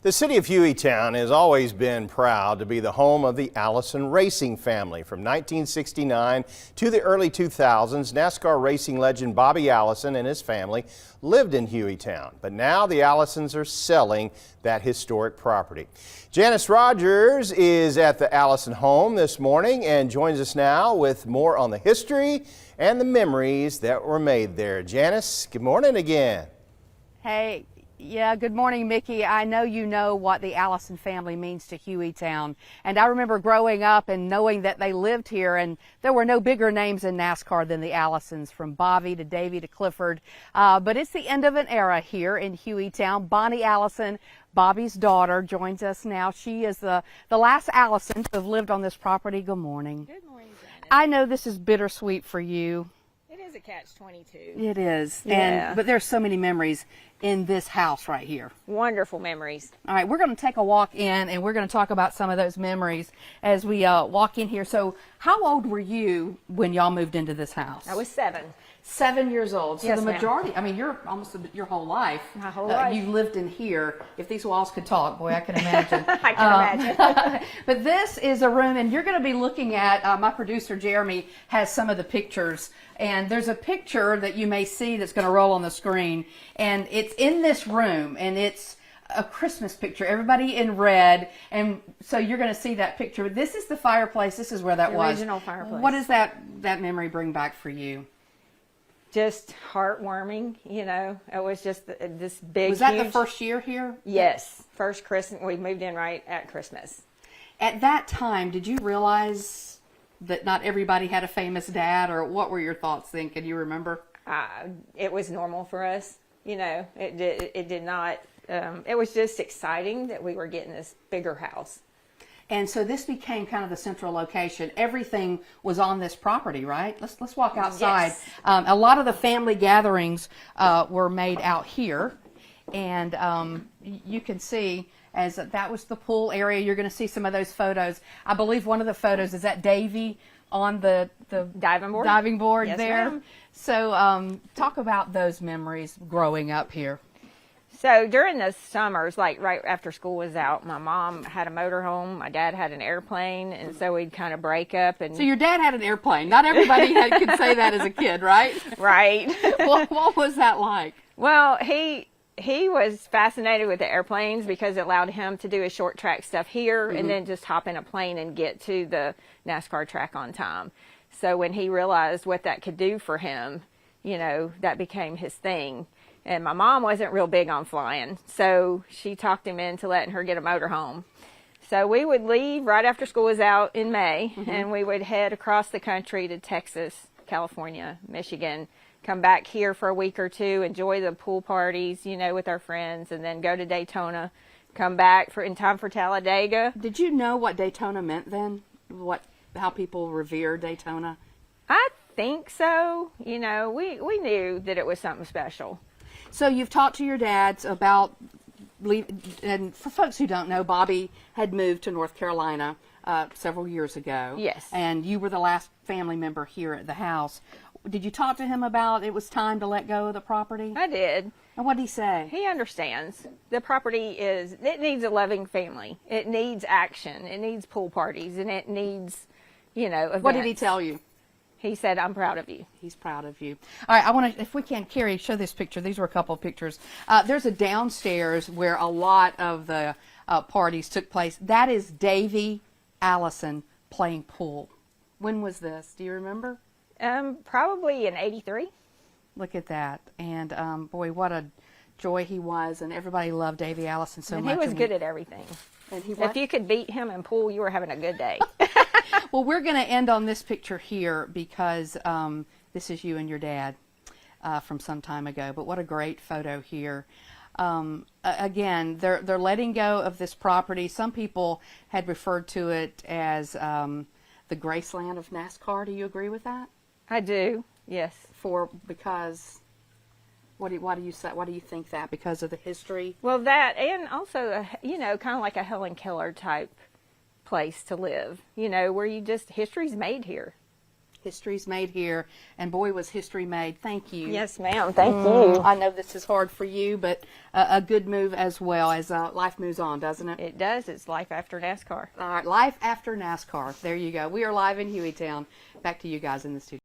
The city of Hueytown has always been proud to be the home of the Allison racing family. From 1969 to the early 2000s, NASCAR racing legend Bobby Allison and his family lived in Hueytown. But now the Allisons are selling that historic property. Janice Rogers is at the Allison home this morning and joins us now with more on the history and the memories that were made there. Janice, good morning again. Hey. Yeah, good morning, Mickey. I know you know what the Allison family means to Hueytown. And I remember growing up and knowing that they lived here, and there were no bigger names in NASCAR than the Allisons, from Bobby to Davy to Clifford. But it's the end of an era here in Hueytown. Bonnie Allison, Bobby's daughter, joins us now. She is the last Allison to have lived on this property. Good morning. Good morning, Janet. I know this is bittersweet for you. It is a catch-22. It is. Yeah. But there's so many memories in this house right here. Wonderful memories. All right, we're going to take a walk in and we're going to talk about some of those memories as we walk in here. So how old were you when y'all moved into this house? I was 7. 7 years old. So Yes, the ma'am. majority, I mean, you're almost your whole life. My whole life. You lived in here. If these walls could talk, boy, I can imagine. I can imagine. But this is a room, and you're going to be looking at, my producer Jeremy has some of the pictures, and there's a picture that you may see that's going to roll on the screen, and it's in this room, and it's a Christmas picture, everybody in red, and so you're going to see that picture. This is the fireplace. This is where that The was. original fireplace. What does that memory bring back for you? Just heartwarming, you know. It was just this big, Was that huge... the first year here? Yes. First Christmas. We moved in right at Christmas. At that time, did you realize that not everybody had a famous dad, or what were your thoughts then? Can you remember? It was normal for us. You know, it did not... it was just exciting that we were getting this bigger house. And so this became kind of the central location. Everything was on this property, right? Let's walk outside. Yes. A lot of the family gatherings were made out here, and you can see as that was the pool area. You're going to see some of those photos. I believe one of the photos is that Davy on the diving board Yes, there. ma'am. So talk about those memories growing up here. So during the summers, like right after school was out, my mom had a motorhome, my dad had an airplane, and so we'd kind of break up. And So your dad had an airplane. Not everybody could say that as a kid, right? Right. What was that like? Well, he was fascinated with the airplanes because it allowed him to do his short track stuff here and then just hop in a plane and get to the NASCAR track on time. So when he realized what that could do for him, you know, that became his thing. And my mom wasn't real big on flying, so she talked him into letting her get a motorhome. So we would leave right after school was out in May, and we would head across the country to Texas, California, Michigan, come back here for a week or two, enjoy the pool parties, you know, with our friends, and then go to Daytona, come back in time for Talladega. Did you know what Daytona meant then? How people revere Daytona? I think so. You know, we knew that it was something special. So you've talked to your dads about, and for folks who don't know, Bobby had moved to North Carolina several years ago. Yes. And you were the last family member here at the house. Did you talk to him about it was time to let go of the property? I did. And what did he say? He understands. The property it needs a loving family. It needs action. It needs pool parties, and it needs, you know, events. What did he tell you? He said, "I'm proud of you." He's proud of you. All right, I want to, if we can, Carrie, show this picture. These were a couple of pictures. There's a downstairs where a lot of the parties took place. That is Davy Allison playing pool. When was this? Do you remember? Probably in '83. Look at that. And boy, what a joy he was. And everybody loved Davy Allison so And much. he was good at everything. And he If you could beat him in pool, you were having a good day. Well, we're going to end on this picture here because this is you and your dad from some time ago. But what a great photo here. Again, they're letting go of this property. Some people had referred to it as the Graceland of NASCAR. Do you agree with that? I do. Yes. Because why do you say? Why do you think that? Because of the history? Well, that, and also, you know, kind of like a Helen Keller type place to live. You know, where history's made here. history's made here, and boy, was history made. Thank you. Yes, ma'am. Thank you. I know this is hard for you, but a good move as well as life moves on, doesn't it? It does. It's life after NASCAR. All right, life after NASCAR. There you go. We are live in Hueytown. Back to you guys in the studio.